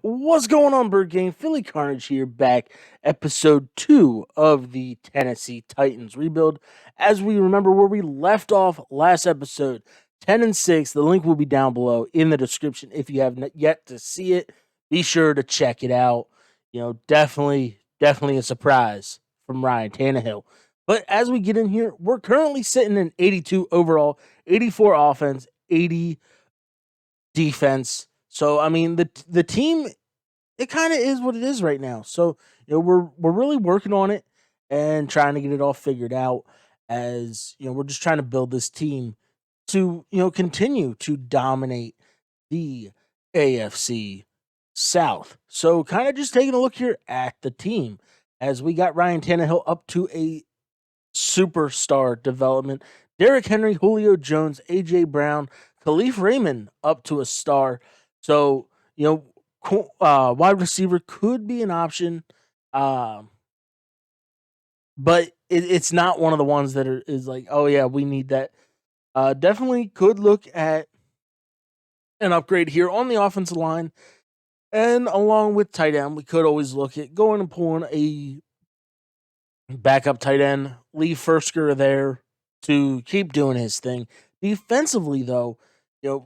What's going on, Bird Gang? Philly Carnage here, back episode 2 of the Tennessee Titans Rebuild. As we remember where we left off last episode, 10 and 6. The link will be down below in the description. If you have not yet to see it, be sure to check it out. Definitely a surprise from Ryan Tannehill. But as we get in here, we're currently sitting in 82 overall, 84 offense, 80 defense. So I mean, the team, it kind of is what it is right now. So we're really working on it and trying to get it all figured out. As we're just trying to build this team to continue to dominate the AFC South. So kind of just taking a look here at the team, as we got Ryan Tannehill up to a superstar development. Derrick Henry, Julio Jones, AJ Brown, Khalif Raymond up to a star. So, wide receiver could be an option, um, but it's not one of the ones that is like, oh yeah, we need that. Definitely could look at an upgrade here on the offensive line, and along with tight end, we could always look at going and pulling a backup tight end, leave Fursker there to keep doing his thing. Defensively, though,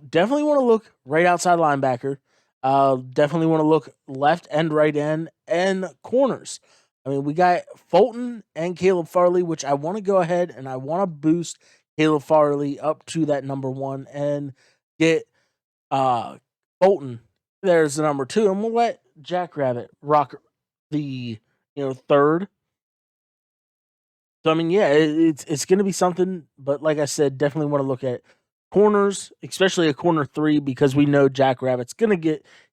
definitely want to look right outside linebacker. Definitely want to look left and right end and corners. I mean, we got Fulton and Caleb Farley, which I want to go ahead and I want to boost Caleb Farley up to that number 1 and get Fulton. There's the number 2, and we'll let Jack Rabbit rock the third. So I mean, yeah, it's going to be something. But like I said, definitely want to look at corners, especially a corner 3, because we know Jack Rabbit's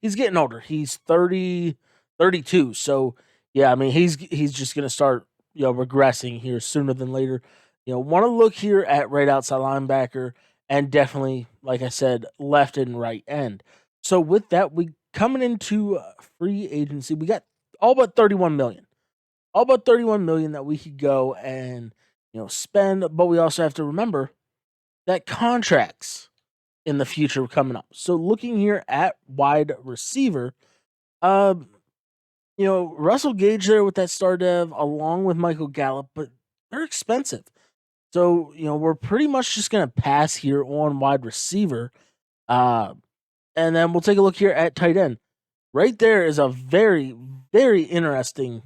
he's getting older. He's 30, 32. So yeah, I mean he's just going to start regressing here sooner than later. Want to look here at right outside linebacker, and definitely, like I said, left and right end. So with that, we coming into free agency, we got all but 31 million. All about 31 million that we could go and spend, but we also have to remember that contracts in the future are coming up. So looking here at wide receiver, um, Russell Gage there with that star dev along with Michael Gallup, but they're expensive. So, we're pretty much just gonna pass here on wide receiver. Uh, and then we'll take a look here at tight end. Right there is a very, very interesting,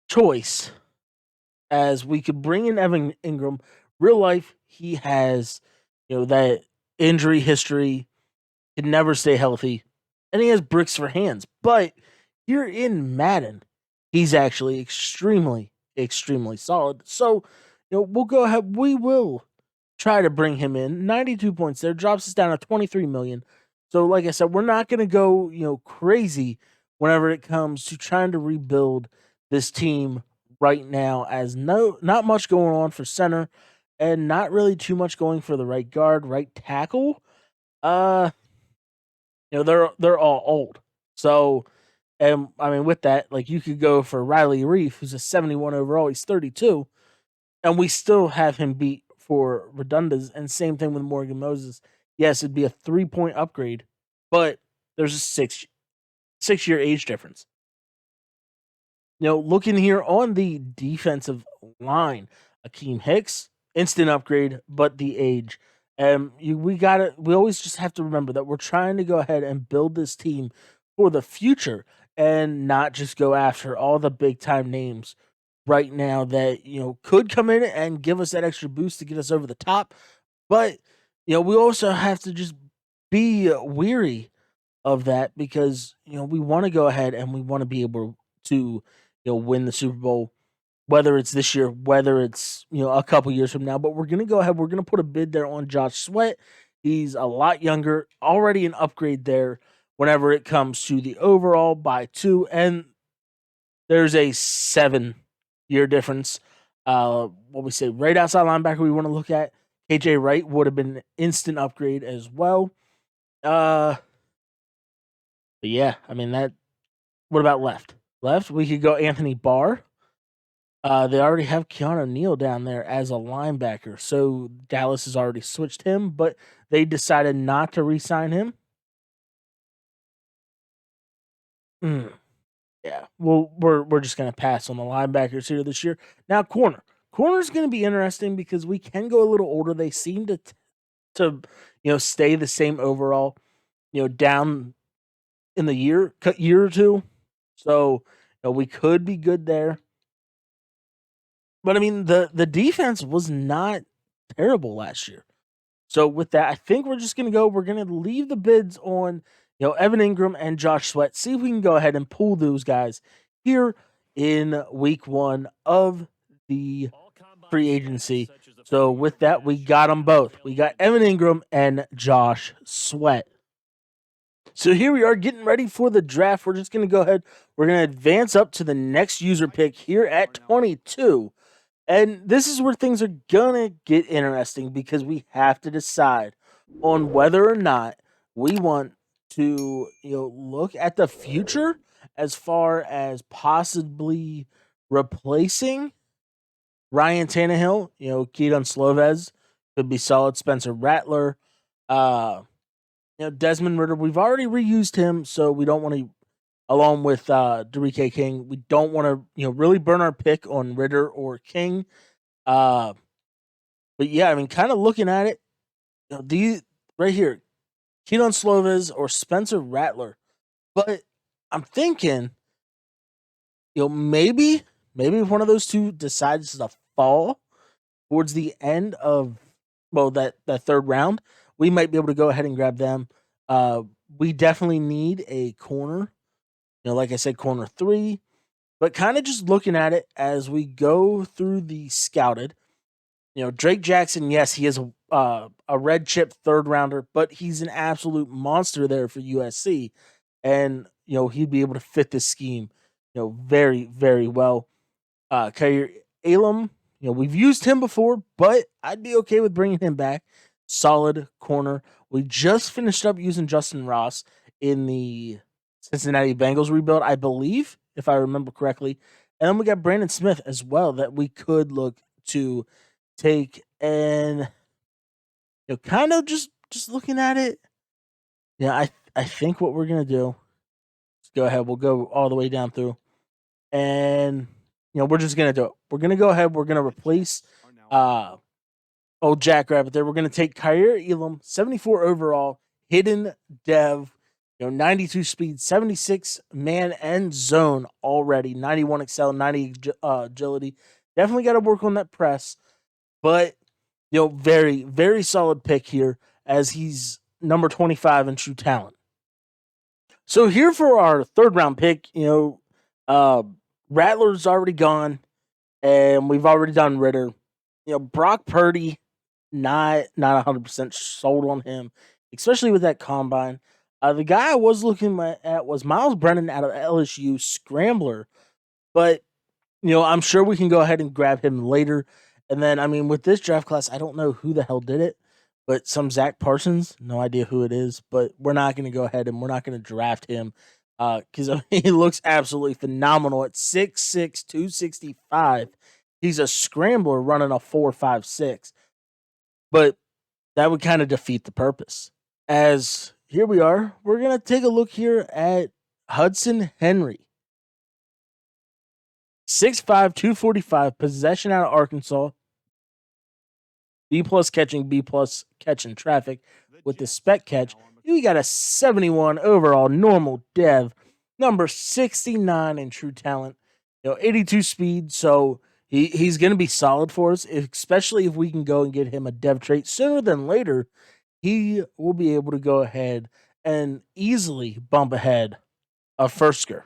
choice, as we could bring in Evan Ingram. Real life, he has, that injury history, can never stay healthy, and he has bricks for hands. But here in Madden, he's actually extremely, extremely solid. So, we'll go ahead. We will try to bring him in. 92 points there, drops us down to 23 million. So, like I said, we're not going to go, crazy whenever it comes to trying to rebuild this team right now, as not much going on for center and not really too much going for the right guard, right tackle. Uh, they're all old. So, and I mean, with that, like, you could go for Riley Reef, who's a 71 overall. He's 32, and we still have him beat for redundancy. And same thing with Morgan Moses. Yes, it'd be a 3-point upgrade, but there's a 6-year age difference. Looking here on the defensive line, Akeem Hicks, instant upgrade, but the age. We always just have to remember that we're trying to go ahead and build this team for the future and not just go after all the big time names right now that could come in and give us that extra boost to get us over the top. But we also have to just be weary of that, because we want to go ahead and we want to be able to win the Super Bowl, whether it's this year, whether it's a couple years from now. But we're gonna go ahead. We're gonna put a bid there on Josh Sweat. He's a lot younger, already an upgrade there. Whenever it comes to the overall by 2, and there's a 7-year difference. What we say, right outside linebacker, we want to look at KJ Wright would have been an instant upgrade as well. But yeah, I mean that. What about left? Left, we could go Anthony Barr. They already have Keanu Neal down there as a linebacker, so Dallas has already switched him, but they decided not to re-sign him. Yeah, well, we're just gonna pass on the linebackers here this year. Now, corner's gonna be interesting because we can go a little older. They seem to stay the same overall. Down in the year or two, so we could be good there. But I mean, the defense was not terrible last year. So with that, I think we're just gonna go. We're gonna leave the bids on Evan Ingram and Josh Sweat. See if we can go ahead and pull those guys here in week 1 of the free agency. So with that, we got them both. We got Evan Ingram and Josh Sweat. So here we are getting ready for the draft. We're just gonna go ahead. We're gonna advance up to the next user pick here at 22. And this is where things are gonna get interesting because we have to decide on whether or not we want to, look at the future as far as possibly replacing Ryan Tannehill. Keaton Sloves could be solid. Spencer Rattler, Desmond Ridder. We've already reused him, so we don't want to. Along with Derrick King, we don't want to, really burn our pick on Ridder or King. But yeah, I mean, kind of looking at it, these right here, Keaton Sloves or Spencer Rattler. But I'm thinking, maybe if one of those two decides to fall towards the end of that third round, we might be able to go ahead and grab them. We definitely need a corner. Like I said, corner 3. But kind of just looking at it as we go through the scouted, Drake Jackson, yes, he is a red chip third rounder, but he's an absolute monster there for USC. And, he'd be able to fit this scheme, very, very well. Kyer Elam, we've used him before, but I'd be okay with bringing him back. Solid corner. We just finished up using Justin Ross in the Cincinnati Bengals rebuild, I believe, if I remember correctly. And then we got Brandon Smith as well that we could look to take, and kind of just looking at it. Yeah, I think what we're gonna do. Let's go ahead. We'll go all the way down through, and we're just gonna do it. We're gonna go ahead. We're gonna replace old Jackrabbit there. We're gonna take Kyer Elam, 74 overall, hidden dev. 92 speed, 76 man and zone already, 91 excel, 90 agility. Definitely got to work on that press, but very, very solid pick here as he's number 25 in true talent. So here for our third round pick, Rattler's already gone, and we've already done Ridder. Brock Purdy, not 100% sold on him, especially with that combine. The guy I was looking at was Miles Brennan out of LSU, scrambler. But, I'm sure we can go ahead and grab him later. And then, I mean, with this draft class, I don't know who the hell did it, but some Zach Parsons, no idea who it is. But we're not going to go ahead and we're not going to draft him because he looks absolutely phenomenal at 6'6", 265. He's a scrambler running a 4.56. But that would kind of defeat the purpose. As here we are. We're going to take a look here at Hudson Henry. 6'5", 245, possession out of Arkansas. B+ catching, B+ catching traffic with the spec catch. We got a 71 overall normal dev, number 69 in true talent. 82 speed, so he's going to be solid for us, especially if we can go and get him a dev trait sooner than later. He will be able to go ahead and easily bump ahead of Fursker.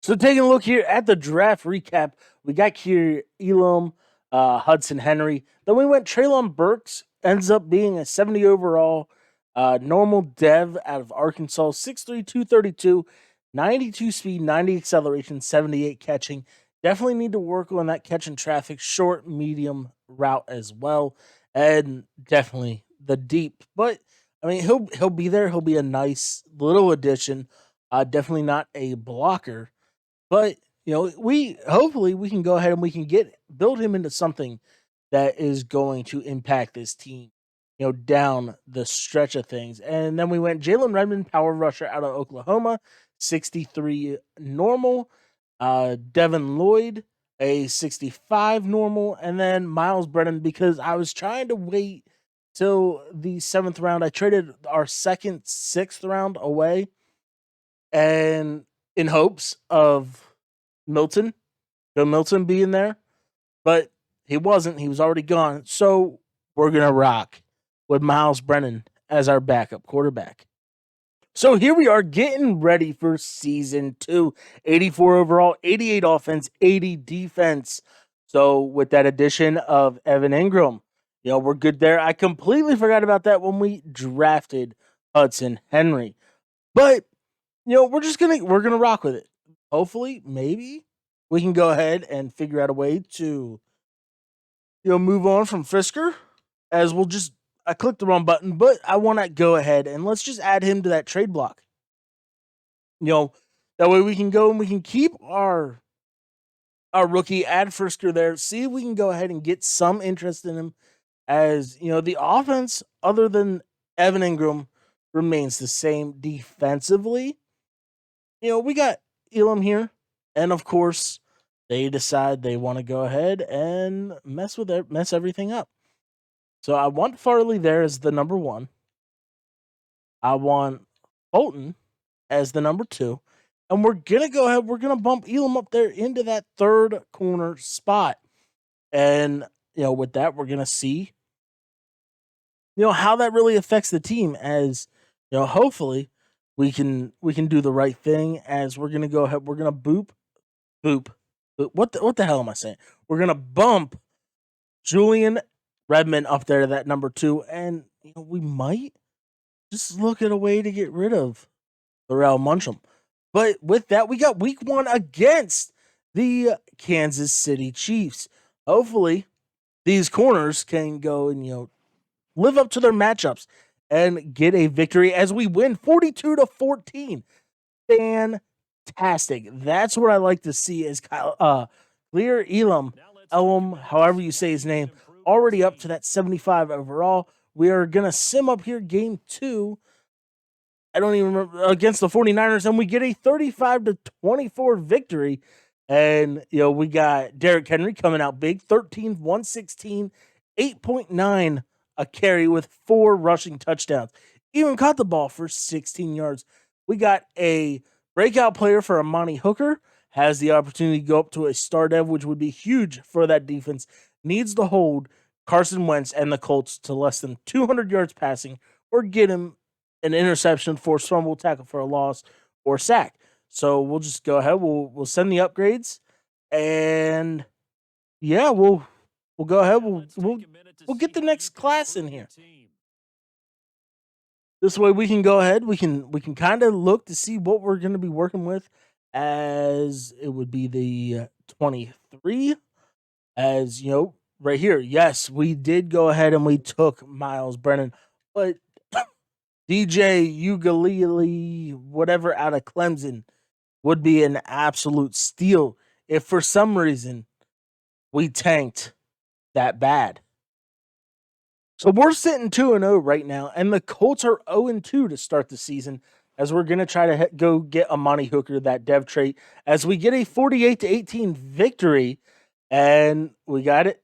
So taking a look here at the draft recap, we got here Elam, Hudson Henry. Then we went Treylon Burks, ends up being a 70 overall, normal dev out of Arkansas, 6'3", 232, 92 speed, 90 acceleration, 78 catching. Definitely need to work on that catching traffic, short, medium route as well, and definitely the deep. But I mean, he'll be there. He'll be a nice little addition. Definitely not a blocker, but we hopefully we can go ahead and we can build him into something that is going to impact this team, down the stretch of things. And then we went Jalen Redmond, power rusher out of Oklahoma, 63 normal, Devin Lloyd a 65 normal, and then Miles Brennan, because I was trying to wait till the 7th round. I traded our second 6th round away, and in hopes of Milton, Joe Milton being there, but he wasn't. He was already gone. So we're gonna rock with Miles Brennan as our backup quarterback. So here we are getting ready for season 2. 84 overall, 88 offense, 80 defense. So with that addition of Evan Ingram, we're good there. I completely forgot about that when we drafted Hudson Henry. But we're gonna rock with it. Hopefully, maybe we can go ahead and figure out a way to move on from Fisker, as I clicked the wrong button, but I want to go ahead and let's just add him to that trade block. That way we can go and we can keep our rookie, add Fisker there, see if we can go ahead and get some interest in him, as the offense other than Evan Ingram remains the same defensively. We got Elam here, and of course they decide they want to go ahead and mess everything up. So I want Farley there as the number 1. I want Bolton as the number 2. And we're going to go ahead, we're going to bump Elam up there into that 3rd corner spot. And, with that, we're going to see, how that really affects the team, as, hopefully we can do the right thing, as we're going to go ahead, we're going to boop. What the hell am I saying? We're going to bump Julian Redmond up there to that number 2, and we might just look at a way to get rid of Pharrell Muncham. But with that, we got week 1 against the Kansas City Chiefs. Hopefully, these corners can go and live up to their matchups and get a victory as we win 42-14. Fantastic. That's what I like to see, as Clear Elam, however you say his name, already up to that 75 overall. We are going to sim up here game 2. I don't even remember, against the 49ers, and we get a 35-24 victory. And, we got Derrick Henry coming out big, 13, 116, 8.9 a carry with 4 rushing touchdowns. Even caught the ball for 16 yards. We got a breakout player for Amani Hooker, has the opportunity to go up to a star dev, which would be huge for that defense. Needs to hold Carson Wentz and the Colts to less than 200 yards passing, or get him an interception, forced fumble, tackle for a loss, or sack. So we'll just go ahead. We'll send the upgrades, and we'll go ahead. We'll get the next class in here. This way we can go ahead. We can kind of look to see what we're going to be working with, as it would be the 23. As right here, yes, we did go ahead and we took Miles Brennan, but DJ Ugalele, whatever, out of Clemson, would be an absolute steal if for some reason we tanked that bad. So we're sitting 2-0 right now, and the Colts are 0-2 to start the season, as we're going to try to go get Amani Hooker, that dev trait, as we get a 48-18 victory, and we got it.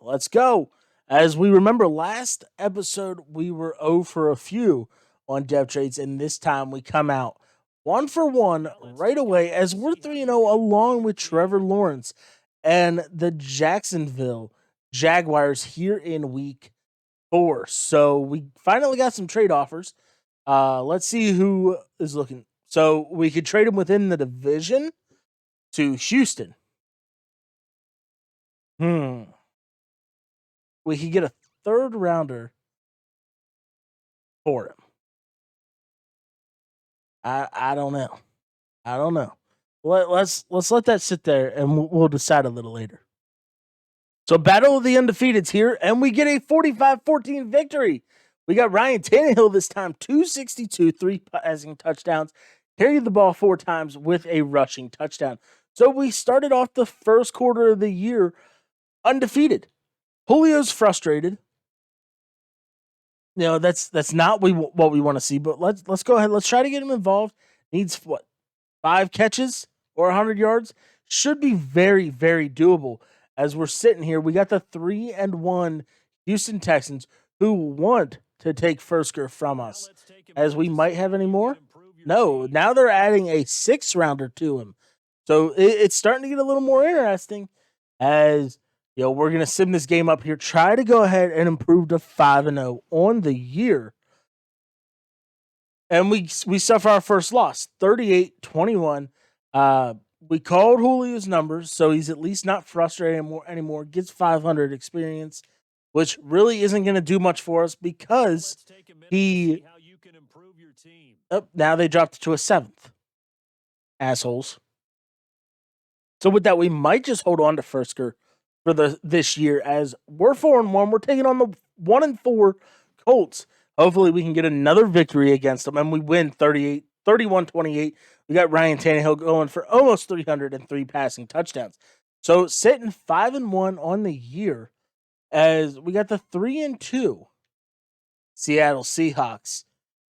Let's go. As we remember, last episode, we were 0 for a few on dev traits, and this time we come out 1 for 1 right away, as we're 3-0 along with Trevor Lawrence and the Jacksonville Jaguars here in week 4. So we finally got some trade offers. Let's see who is looking. So we could trade him within the division to Houston. We could get a 3rd rounder for him. I don't know. Let's let that sit there, and we'll decide a little later. So Battle of the Undefeateds here, and we get a 45-14 victory. We got Ryan Tannehill this time, 262, 3 passing touchdowns, carried the ball 4 times with a rushing touchdown. So we started off the first quarter of the year undefeated. Julio's frustrated. That's not what we want to see, but let's go ahead. Let's try to get him involved. needs what, 5 catches or 100 yards. Should be very, very doable. As we're sitting here, we got the 3-1 Houston Texans who want to take Firsker from us. As we might have any more? No, now they're adding a 6-rounder to him. So it's starting to get a little more interesting as we're going to sim this game up here, try to go ahead and improve to 5-0 on the year. And we suffer our first loss, 38-21. We called Julio's numbers, so he's at least not frustrated anymore. Gets 500 experience, which really isn't going to do much for us because he. Now they dropped it to a 7th. Assholes. So with that, we might just hold on to Firsker for this year, as we're 4-1. We're taking on the 1-4 Colts. Hopefully we can get another victory against them, and we win 31-28. We got Ryan Tannehill going for almost 303 passing touchdowns. So sitting 5-1 on the year, as we got the 3-2 Seattle Seahawks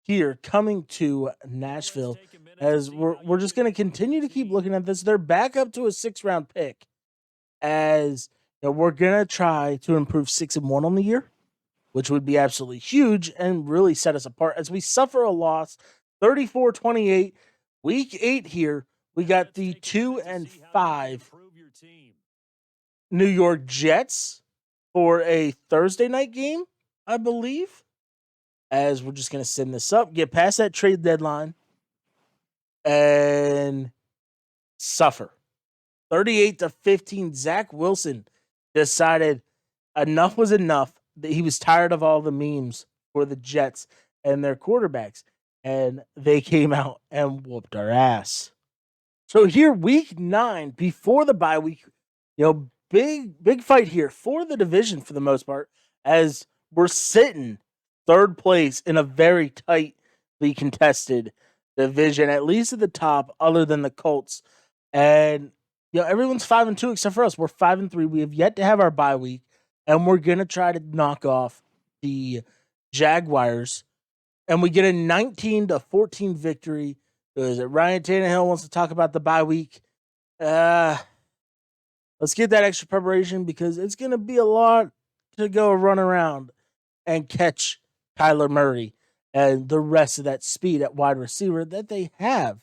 here coming to Nashville. As we're just going to continue to keep looking at this. They're back up to a 6th-round pick. As we're going to try to improve 6-1 on the year, which would be absolutely huge and really set us apart as we suffer a loss, 34-28. Week 8 here, we got the 2-5 New York Jets for a Thursday night game, I believe. As we're just going to send this up, get past that trade deadline, and suffer. 38-15. Zach Wilson decided enough was enough. That he was tired of all the memes for the Jets and their quarterbacks, and they came out and whooped our ass. So here, week 9, before the bye week, big fight here for the division for the most part, as we're sitting 3rd place in a very tightly contested division, at least at the top, other than the Colts. And everyone's 5-2 except for us. We're 5-3. We have yet to have our bye week, and we're gonna try to knock off the Jaguars. And we get a 19-14 victory. Ryan Tannehill wants to talk about the bye week. Let's get that extra preparation because it's gonna be a lot to go run around and catch Kyler Murray and the rest of that speed at wide receiver that they have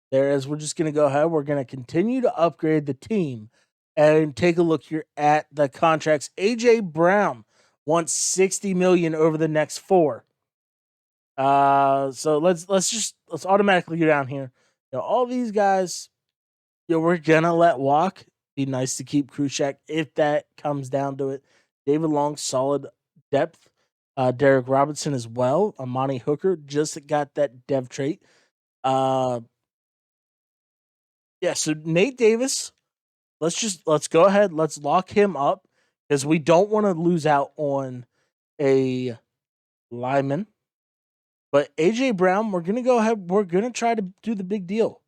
there. As we're just going to go ahead, we're going to continue to upgrade the team and take a look here at the contracts. AJ Brown wants $60 million over the next 4. So let's automatically go down here. All these guys, we're gonna let walk. Be nice to keep Krushak if that comes down to it. David Long, solid depth. Derek Robinson as well. Amani Hooker just got that dev trait. So Nate Davis, let's go ahead. Let's lock him up because we don't want to lose out on a lineman. But AJ Brown, we're gonna go ahead. We're gonna try to do the big deal.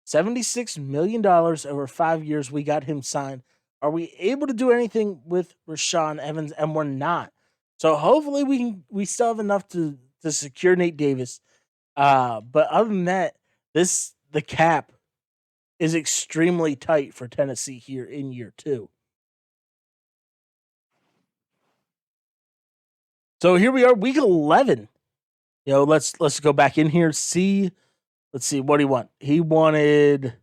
$76 million over 5 years. We got him signed. Are we able to do anything with Rashaan Evans? And we're not. So hopefully we still have enough to secure Nate Davis. But other than that, the cap is extremely tight for Tennessee here in year 2. So here we are, week 11. Let's go back in here. Let's see what he want. He wanted a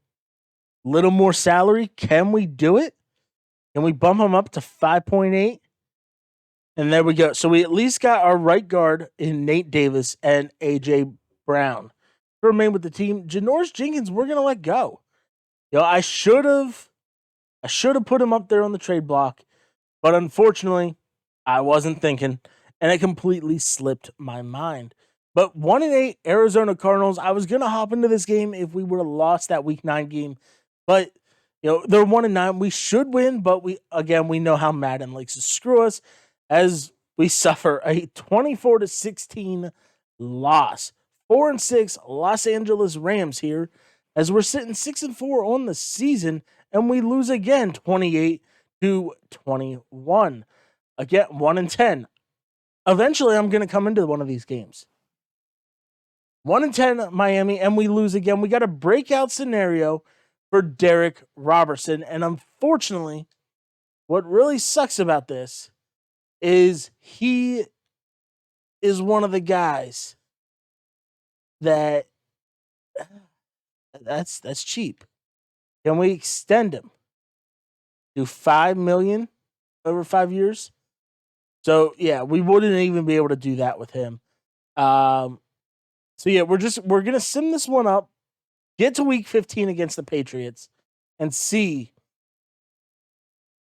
little more salary. Can we do it? Can we bump him up to 5.8? And there we go. So we at least got our right guard in Nate Davis and AJ Brown to remain with the team. Janoris Jenkins, we're gonna let go. I should have put him up there on the trade block, but unfortunately, I wasn't thinking, and it completely slipped my mind. But 1-8 Arizona Cardinals. I was gonna hop into this game if we would have lost that Week 9 game, but they're 1-9. We should win, but we know how Madden likes to screw us as we suffer a 24-16 loss. 4-6 Los Angeles Rams here as we're sitting 6-4 on the season, and we lose again 28-21. Again, 1-10. Eventually, I'm going to come into one of these games. 1-10 Miami, and we lose again. We got a breakout scenario for Derrick Robertson, and unfortunately, what really sucks about this is he is one of the guys that's cheap. Can we extend him to $5 million over 5 years? So yeah, we wouldn't even be able to do that with him. So yeah, we're gonna sim this one up, get to week 15 against the Patriots, and see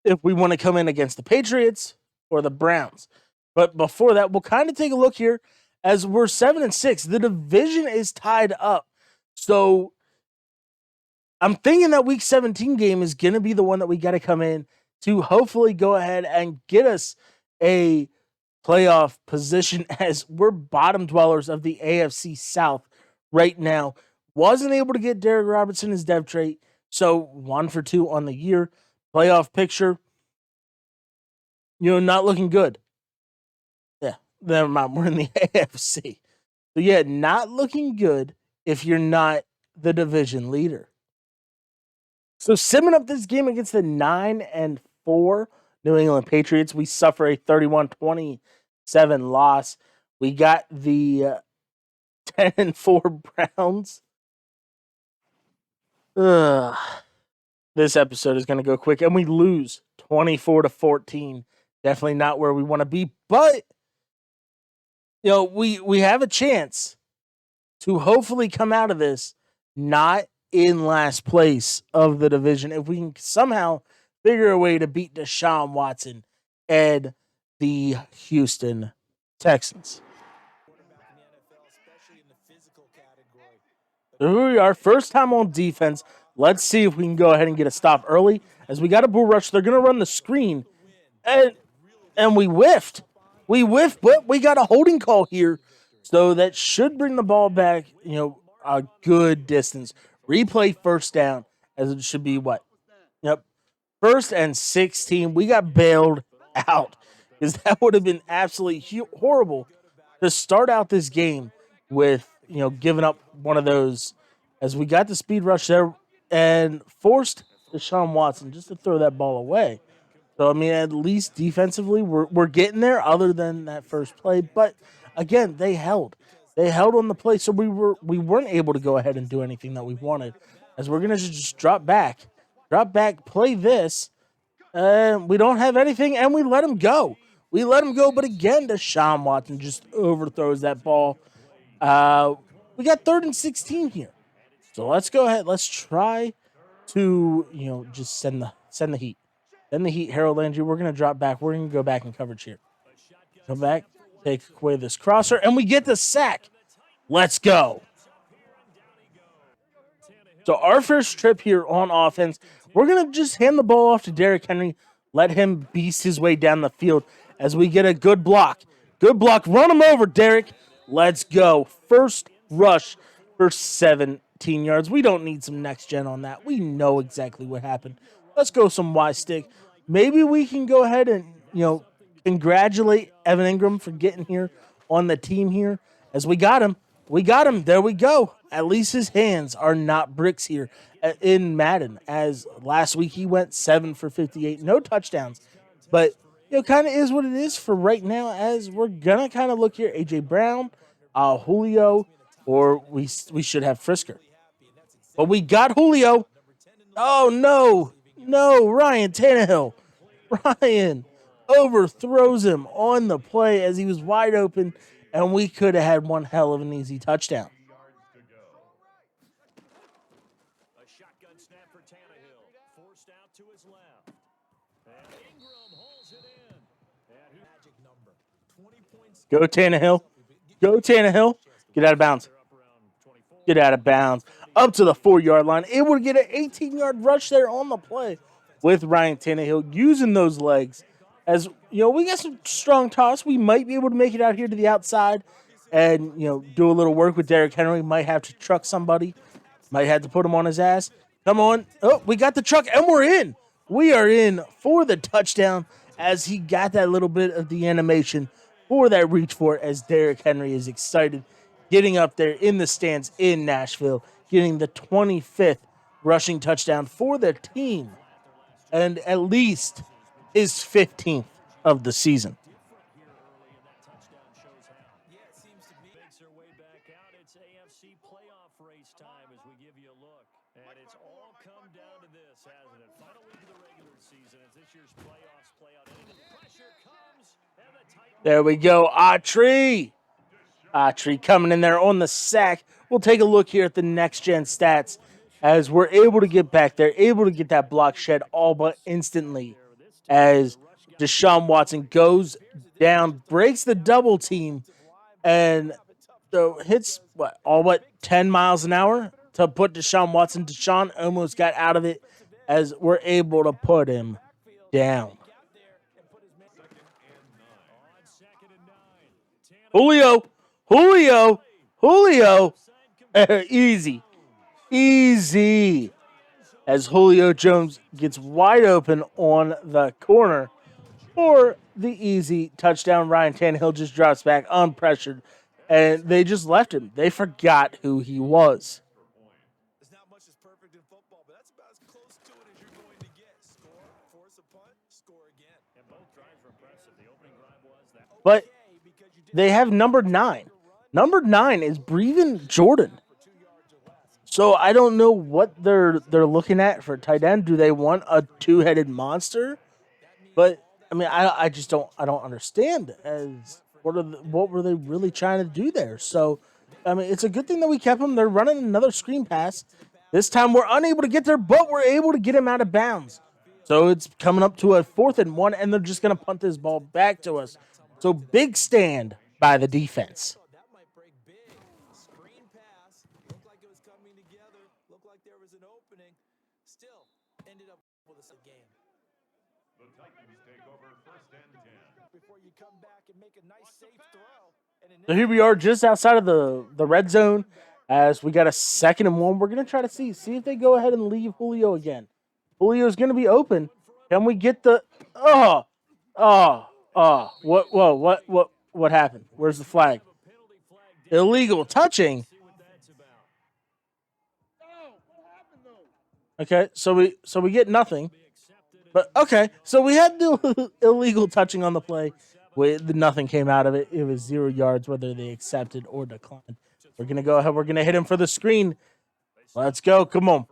if we want to come in against the Patriots or the Browns. But before that, we'll kind of take a look here as we're 7-6. The division is tied up. So I'm thinking that week 17 game is going to be the one that we got to come in to hopefully go ahead and get us a playoff position, as we're bottom dwellers of the AFC South right now. Wasn't able to get Derrick Robertson as dev trait, so 1 for 2 on the year. Playoff picture, not looking good. Yeah, never mind. We're in the AFC. So yeah, not looking good if you're not the division leader. So simming up this game against the 9-4 New England Patriots, we suffer a 31-27 loss. We got the 10-4 Browns. This episode is going to go quick, and we lose 24-14. Definitely not where we want to be, but we have a chance to hopefully come out of this not in last place of the division if we can somehow figure a way to beat Deshaun Watson and the Houston Texans. Here we are, first time on defense. Let's see if we can go ahead and get a stop early. As we got a bull rush, they're going to run the screen, and we whiffed. We whiffed, but we got a holding call here, so that should bring the ball back, a good distance. Replay first down, as it should be what? Yep. 1st and 16. We got bailed out, because that would have been absolutely horrible to start out this game with, giving up one of those, as we got the speed rush there and forced Deshaun Watson just to throw that ball away. So, I mean, at least defensively, we're getting there other than that first play. But, again, they held. They held on the play, so we weren't able to go ahead and do anything that we wanted, as we're going to just drop back, play this, and we don't have anything, and we let him go. But again, Deshaun Watson just overthrows that ball. We got 3rd and 16 here. So let's go ahead. Let's try to, just send the heat. Then the heat, Harold Landry. We're going to drop back. We're going to go back in coverage here. Come back, take away this crosser, and we get the sack. Let's go. So our first trip here on offense, we're going to just hand the ball off to Derrick Henry. Let him beast his way down the field as we get a good block. Good block. Run him over, Derrick. Let's go. First rush for 17 yards. We don't need some next gen on that. We know exactly what happened. Let's go some Y stick. Maybe we can go ahead and, congratulate Evan Ingram for getting here on the team here, as we got him. There we go. At least his hands are not bricks here in Madden, as last week he went 7 for 58. No touchdowns. But, kind of is what it is for right now, as we're going to kind of look here. A.J. Brown, Julio, or we should have Frisker. But we got Julio. Oh, no. No, Ryan Tannehill. Ryan overthrows him on the play as he was wide open, and we could have had one hell of an easy touchdown. A shotgun snap for Tannehill, forced out to his left. And Ingram holds it in. And magic number, 20 points. Go Tannehill. Go Tannehill. Get out of bounds. Get out of bounds. Up to the 4-yard line. It would get an 18-yard rush there on the play with Ryan Tannehill using those legs. As, we got some strong toss. We might be able to make it out here to the outside and, do a little work with Derrick Henry. Might have to truck somebody. Might have to put him on his ass. Come on. Oh, we got the truck, and we're in. We are in for the touchdown, as he got that little bit of the animation for that reach for it, as Derrick Henry is excited. getting up there in the stands in Nashville, getting the 25th rushing touchdown for their team, and at least his 15th of the season. Makes their way back out. It's AFC playoff race time as we give you a look. And it's all come down to this, hasn't it? Final week of the regular season as this year's playoffs play out. And the pressure comes, and the Titans... There we go, Autry. Autry coming in there on the sack. We'll take a look here at the next-gen stats as we're able to get back there, able to get that block shed all but instantly as Deshaun Watson goes down, breaks the double team, and so hits 10 miles an hour to put Deshaun Watson. Deshaun almost got out of it as we're able to put him down. Julio. Easy. As Julio Jones gets wide open on the corner for the easy touchdown. Ryan Tannehill just drops back unpressured, and they just left him. They forgot who he was. There's not much that's perfect in football, but that's about as close to it as you're going to get. Score, force a punt, score again. And both drives were impressive. The opening drive was that. But they have number 9. Number 9 is Brevin Jordan. So I don't know what they're looking at for tight end. Do they want a two-headed monster? But I mean, I just don't understand as what were they really trying to do there? So I mean, it's a good thing that we kept him. They're running another screen pass. This time we're unable to get there, but we're able to get him out of bounds. So it's coming up to a 4th and 1, and they're just gonna punt this ball back to us. So big stand by the defense. That might break big. Screen pass. Looked like it was coming together. Looked like there was an opening. Still ended up with us a game. The Titans take over 1st and 10. Before you come back and make a nice safe throw. So here we are just outside of the red zone as we got a 2nd and 1. We're going to try to see if they go ahead and leave Julio again. Julio's going to be open. Can we get the what happened? Where's the flag? Illegal touching. Okay, so we get nothing. But okay, so we had the illegal touching on the play. Nothing came out of it. It was 0 yards, whether they accepted or declined. We're gonna go ahead. We're gonna hit him for the screen. Let's go. Come on.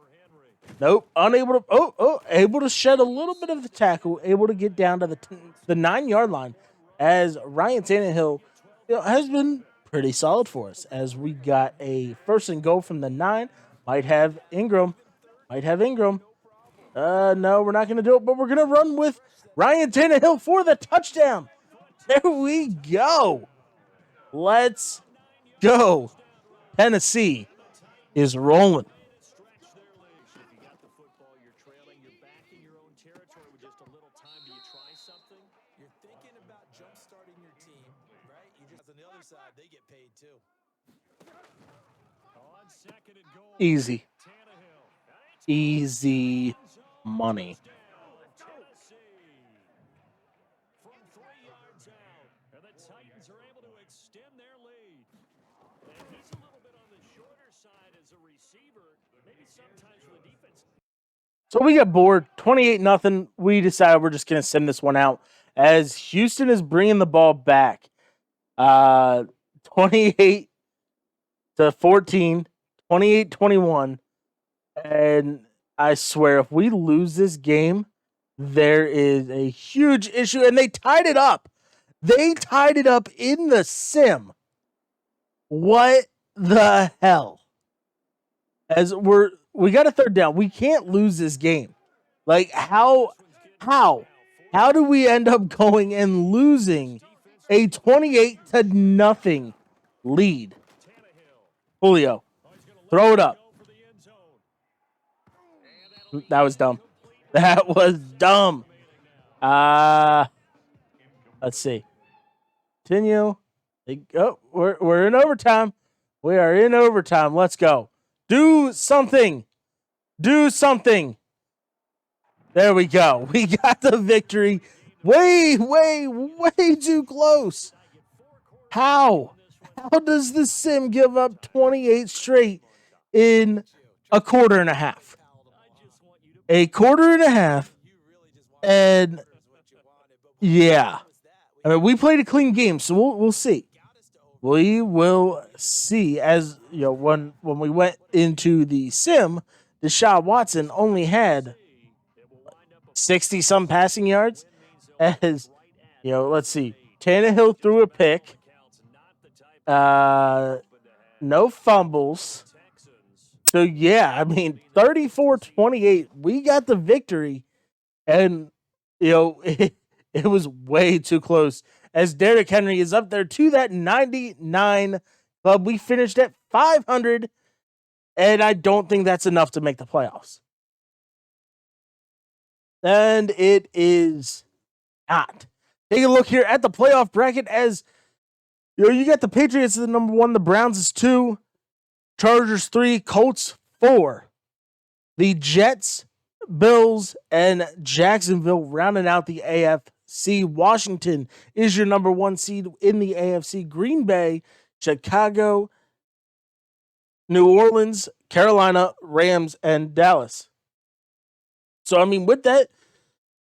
Nope. Unable to. Able to shed a little bit of the tackle. Able to get down to the 9-yard line. As Ryan Tannehill, has been pretty solid for us. As we got a 1st and goal from the 9. Might have Ingram. No, we're not going to do it, but we're going to run with Ryan Tannehill for the touchdown. There we go. Let's go. Tennessee is rolling. You got the football, you're trailing, you're back in your own territory with just a little time. Do you try something? You're thinking about jump-starting your team, right? You just on the other side, they get paid too. On 2nd and goal. Easy. Tannehill. Easy money. From 3 yards out, and the Titans are able to extend their lead. And he's a little bit on the shorter side as a receiver, maybe sometimes for the defense. So we got bored, 28-0. We decided we're just going to send this one out as Houston is bringing the ball back. 28-14, 28-21. And I swear, if we lose this game, there is a huge issue. And they tied it up. They tied it up in the sim. What the hell? As we got a 3rd down. We can't lose this game. Like, how do we end up going and losing a 28-0 lead? Julio, throw it up. That was dumb. That was dumb. Let's see. Continue. Oh, we're in overtime. We are in overtime. Let's go. Do something. Do something. There we go. We got the victory. Way too close. How How does the sim give up 28 straight in a quarter and a half? A quarter and a half. And yeah, I mean, we played a clean game, so we'll see. We will see. As you know, when we went into the sim, Deshaun Watson only had 60 some passing yards. As you know, let's see, Tannehill threw a pick. No fumbles. So yeah, I mean, 34-28. We got the victory, and you know, it was way too close. As Derrick Henry is up there to that 99 club. We finished at 500, and I don't think that's enough to make the playoffs. And it is not. Take a look here at the playoff bracket. As you know, you got the Patriots as the number 1, the Browns is 2, Chargers 3, Colts 4. The Jets, Bills, and Jacksonville rounding out the AFC. Washington is your number 1 seed in the AFC. Green Bay, Chicago, New Orleans, Carolina, Rams, and Dallas. So I mean, with that,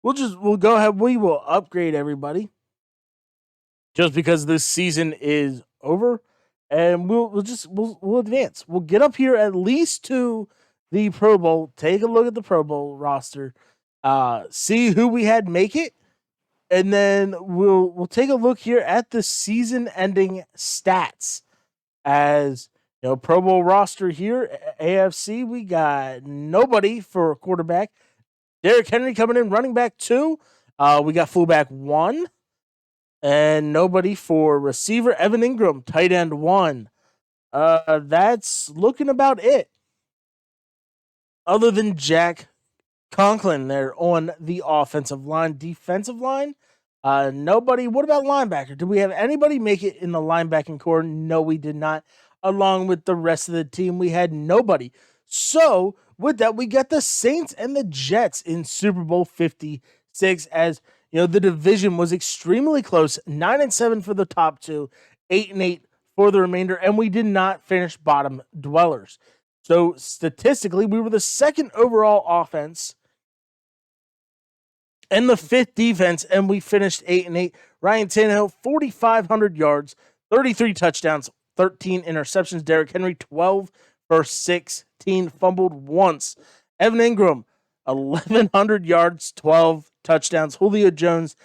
we'll go ahead. We will upgrade everybody just because this season is over, and we'll advance. We'll get up here at least to the Pro Bowl. Take a look at the Pro Bowl roster, see who we had make it, and then we'll take a look here at the season-ending stats. As you know, Pro Bowl roster here, AFC, we got nobody for quarterback. Derrick Henry coming in, running back 2. We got fullback 1. And nobody for receiver. Evan Ingram, tight end 1. That's looking about it. Other than Jack Conklin there on the offensive line. Defensive line, nobody. What about linebacker? Did we have anybody make it in the linebacking core? No, we did not. Along with the rest of the team, we had nobody. So, with that, we got the Saints and the Jets in Super Bowl 56. As you know, the division was extremely close. 9-7 for the top 2, 8-8 for the remainder, and we did not finish bottom dwellers. So, statistically, we were the 2nd overall offense and the 5th defense, and we finished 8-8. Ryan Tannehill, 4,500 yards, 33 touchdowns, 13 interceptions. Derrick Henry, 12 for 16, fumbled once. Evan Ingram, 1,100 yards, 12 touchdowns. Julio Jones,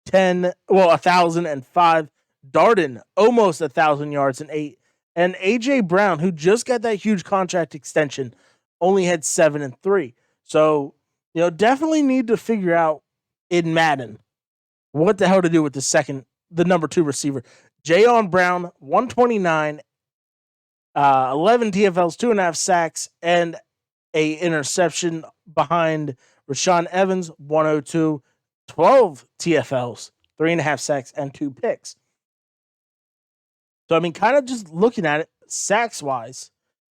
1,005. Darden, almost 1,000 yards and 8. And A.J. Brown, who just got that huge contract extension, only had 7 and 3. So, you know, definitely need to figure out in Madden what the hell to do with the number 2 receiver. Jayon Brown, 129, 11 TFLs, 2.5 sacks, and a interception behind Rashaan Evans, 102, 12 TFLs, 3.5 sacks, and 2 picks. So, I mean, kind of just looking at it, sacks-wise,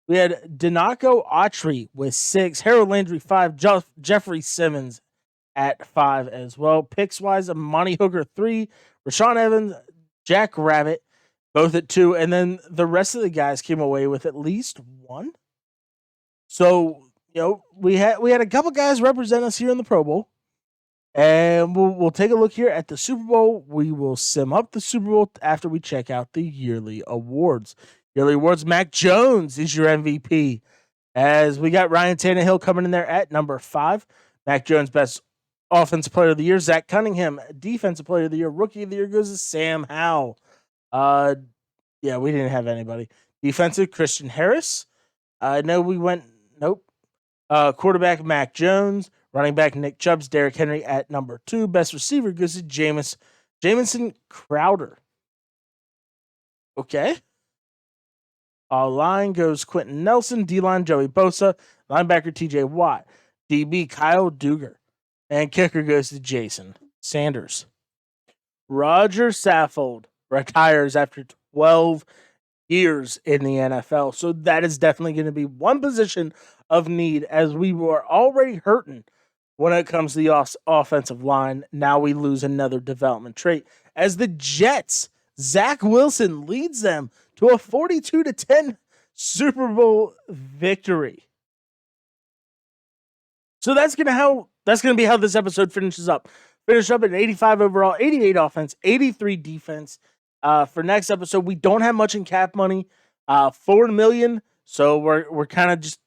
we had Dinoco Autry with 6, Harold Landry 5, Jeffrey Simmons at 5 as well. Picks-wise, Monty Hooker 3, Rashaan Evans, Jack Rabbit, both at 2, and then the rest of the guys came away with at least 1. So, you know, we had a couple guys represent us here in the Pro Bowl, and we'll take a look here at the Super Bowl. We will sim up the Super Bowl after we check out the yearly awards. Yearly awards, Mac Jones is your MVP, as we got Ryan Tannehill coming in there at number 5. Mac Jones, best offensive player of the year. Zach Cunningham, defensive player of the year. Rookie of the year goes to Sam Howell. Yeah, we didn't have anybody. Defensive, Christian Harris. No, we went, nope. Quarterback, Mac Jones. Running back, Nick Chubbs. Derrick Henry at number 2. Best receiver goes to Jamison Crowder. Okay. Line goes Quentin Nelson. D-line, Joey Bosa. Linebacker, TJ Watt. DB, Kyle Duggar. And kicker goes to Jason Sanders. Roger Saffold retires after 12 years in the NFL. So that is definitely going to be one position of need, as we were already hurting when it comes to the offensive line. Now we lose another development trait. As the Jets, Zach Wilson leads them to a 42-10 Super Bowl victory. So that's gonna be how this episode finishes up. Finish up at 85 overall, 88 offense, 83 defense. For next episode, we don't have much in cap money, $4 million. So we're kind of just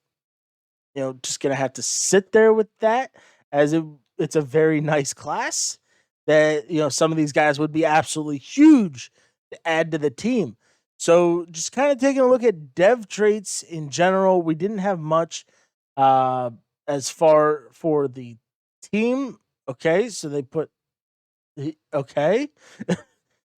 gonna have to sit there with that, as it's a very nice class that some of these guys would be absolutely huge to add to the team. So just kind of taking a look at dev traits in general, we didn't have much as far for the team. Okay, so they put okay.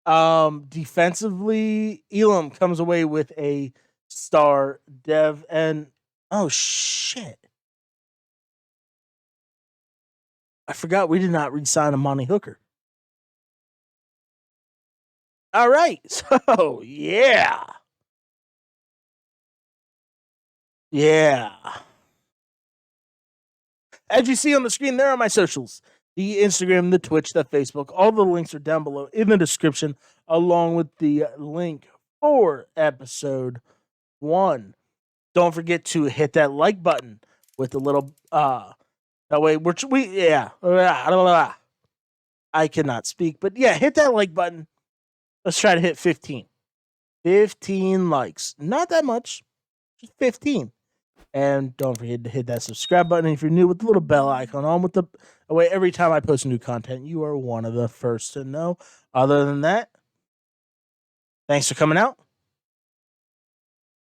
Defensively, Elam comes away with a star dev, and oh shit, I forgot we did not re-sign Amani Hooker. All right, so yeah. As you see on the screen, there are my socials. The Instagram, the Twitch, the Facebook. All the links are down below in the description, along with the link for episode 1. Don't forget to hit that like button with the little that way I cannot speak, but yeah, hit that like button. Let's try to hit 15. 15 likes. Not that much. Just 15. And don't forget to hit that subscribe button if you're new, with the little bell icon on, with the way every time I post new content, you are one of the first to know. Other than that, thanks for coming out.